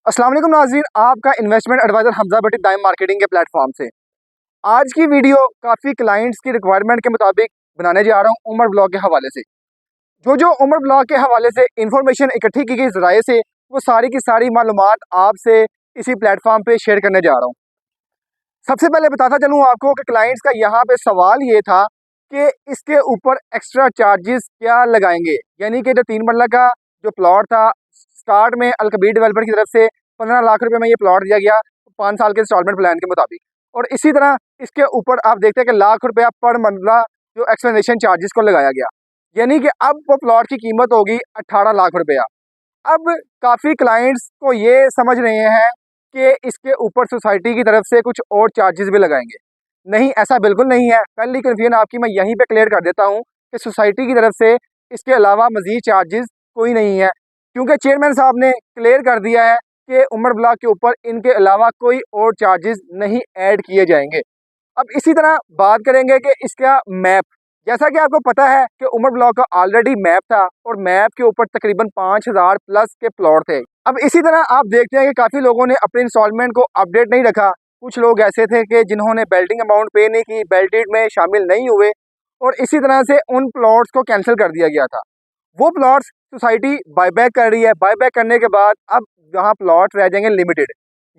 अस्सलाम वालेकुम नाज़रीन, आपका इन्वेस्टमेंट एडवाइज़र हमजा भट्टी दाइम मार्केटिंग के प्लेटफॉर्म से आज की वीडियो काफ़ी क्लाइंट्स की रिक्वायरमेंट के मुताबिक बनाने जा रहा हूँ। उमर ब्लॉग के हवाले से जो उमर ब्लॉग के हवाले से इंफॉर्मेशन इकट्ठी की गई ज़राए से वो सारी की सारी मालूमात आपसे इसी प्लेटफॉर्म पे शेयर करने जा रहा हूँ। सबसे पहले बताता चलूँ आपको कि क्लाइंट्स का यहाँ पे सवाल ये था कि इसके ऊपर एक्स्ट्रा चार्जेस क्या लगाएंगे, यानी कि जो 3 मरला का जो प्लॉट था स्टार्ट में अलकबीर डेवलपर की तरफ से 15 लाख रुपए में ये प्लॉट दिया गया 5 साल के इंस्टॉलमेंट प्लान के मुताबिक, और इसी तरह इसके ऊपर आप देखते हैं कि लाख रुपया पर मरला जो एक्सप्लेनेशन चार्जेस को लगाया गया, यानी कि अब वो प्लॉट की कीमत होगी 18 लाख रुपया। अब काफ़ी क्लाइंट्स को ये समझ रहे हैं कि इसके ऊपर सोसाइटी की तरफ से कुछ और चार्जेस भी लगाएंगे। नहीं, ऐसा बिल्कुल नहीं है। पहली कन्फ्यूजन आपकी मैं यहीं पे क्लियर कर देता हूँ कि सोसाइटी की तरफ से इसके अलावा मज़ीद चार्जेस कोई नहीं है, क्योंकि चेयरमैन साहब ने क्लियर कर दिया है कि उमर ब्लॉक के ऊपर इनके अलावा कोई और चार्जेस नहीं ऐड किए जाएंगे। अब इसी तरह बात करेंगे कि इसका मैप, जैसा कि आपको पता है कि उमर ब्लॉक का ऑलरेडी मैप था और मैप के ऊपर तकरीबन 5000 प्लस के प्लॉट थे। अब इसी तरह आप देखते हैं कि काफ़ी लोगों ने अपने इंस्टॉलमेंट को अपडेट नहीं रखा। कुछ लोग ऐसे थे कि जिन्होंने बेल्टिंग अमाउंट पे नहीं की, बेल्टेड में शामिल नहीं हुए, और इसी तरह से उन प्लॉट्स को कैंसिल कर दिया गया था। वो प्लॉट्स सोसाइटी बायबैक कर रही है। बायबैक करने के बाद अब यहाँ प्लॉट रह जाएंगे लिमिटेड,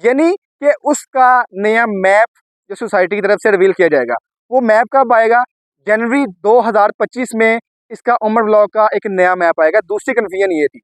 यानी कि उसका नया मैप जो सोसाइटी की तरफ से रिवील किया जाएगा। वो मैप कब आएगा? जनवरी 2025 में इसका उमर ब्लॉक का एक नया मैप आएगा। दूसरी कन्फ्यूजन ये थी।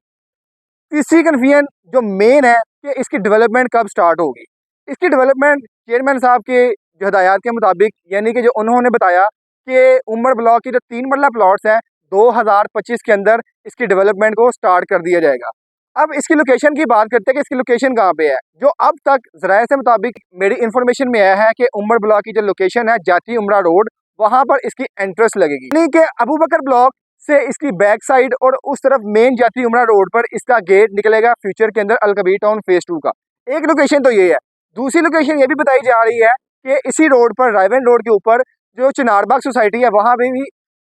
तीसरी कन्फ्यूजन जो मेन है कि इसकी डेवलपमेंट कब स्टार्ट होगी। इसकी डेवलपमेंट चेयरमैन साहब के जो हिदायत के मुताबिक, यानी कि जो उन्होंने बताया कि उमर ब्लॉक की जो 3 मरला प्लॉट्स हैं 2025 के अंदर इसकी डेवलपमेंट को स्टार्ट कर दिया जाएगा। अब इसकी लोकेशन की बात करते हैं कि इसकी लोकेशन कहाँ पे है। जो अब तक ज़राए से मुताबिक मेरी इन्फॉर्मेशन में आया है कि उमर ब्लॉक की जो लोकेशन है जाती उमरा रोड, वहाँ पर इसकी एंट्रेंस लगेगी, यानी कि अबू बकर ब्लॉक से इसकी बैक साइड और उस तरफ मेन जाती उमरा रोड पर इसका गेट निकलेगा फ्यूचर के अंदर अलकबीर टाउन फेज 2 का। एक लोकेशन तो ये है। दूसरी लोकेशन ये भी बताई जा रही है कि इसी रोड पर रायवन रोड के ऊपर जो चिनारबाग सोसाइटी है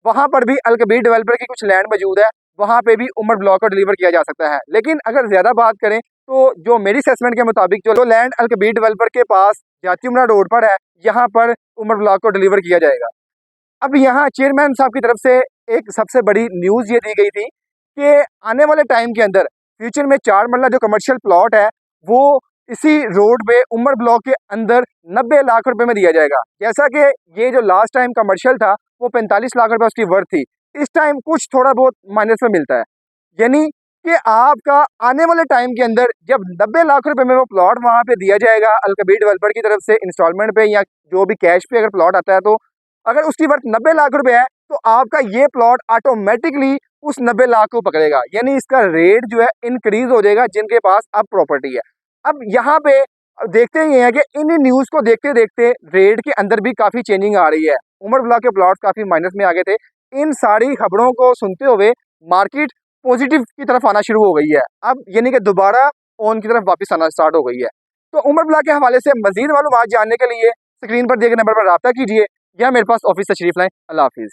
वहाँ पर भी अलकबीर डेवलपर की कुछ लैंड मौजूद है, वहाँ पे भी उमर ब्लॉक को डिलीवर किया जा सकता है। लेकिन अगर ज़्यादा बात करें तो जो मेरी असेसमेंट के मुताबिक जो लैंड अलकबीर डेवलपर के पास जाती उमरा रोड पर है, यहाँ पर उमर ब्लॉक को डिलीवर किया जाएगा। अब यहाँ चेयरमैन साहब की तरफ से एक सबसे बड़ी न्यूज़ ये दी गई थी कि आने वाले टाइम के अंदर फ्यूचर में 4 मरला जो कमर्शियल प्लॉट है वो इसी रोड पे उमर ब्लॉक के अंदर 90 लाख रुपए में दिया जाएगा। जैसा कि ये जो लास्ट टाइम कमर्शियल था वो 45 लाख रुपए उसकी वर्थ थी, इस टाइम कुछ थोड़ा बहुत माइनस में मिलता है, यानी कि आपका आने वाले टाइम के अंदर जब 90 लाख रुपए में वो प्लॉट वहाँ पे दिया जाएगा अलकबीर डेवलपर की तरफ से इंस्टॉलमेंट पे या जो भी कैश पे अगर प्लॉट आता है, तो अगर उसकी वर्थ 90 लाख रुपए है तो आपका ये प्लॉट ऑटोमेटिकली उस 90 लाख को पकड़ेगा, यानी इसका रेट जो है इंक्रीज हो जाएगा जिनके पास अब प्रॉपर्टी है। अब यहाँ पे देखते ही हैं कि इन न्यूज़ को देखते देखते रेट के अंदर भी काफ़ी चेंजिंग आ रही है। उमर ब्लॉक के प्लॉट काफ़ी माइनस में आ गए थे। इन सारी खबरों को सुनते हुए मार्केट पॉजिटिव की तरफ आना शुरू हो गई है, अब यानी कि दोबारा ऑन की तरफ वापस आना स्टार्ट हो गई है। तो उमर ब्लॉक के हवाले से मजीद मालूमात जानने के लिए स्क्रीन पर दिए गए नंबर पर रब्ता कीजिए या मेरे पास ऑफिस तशरीफ लाएं। अल्लाह हाफिज़।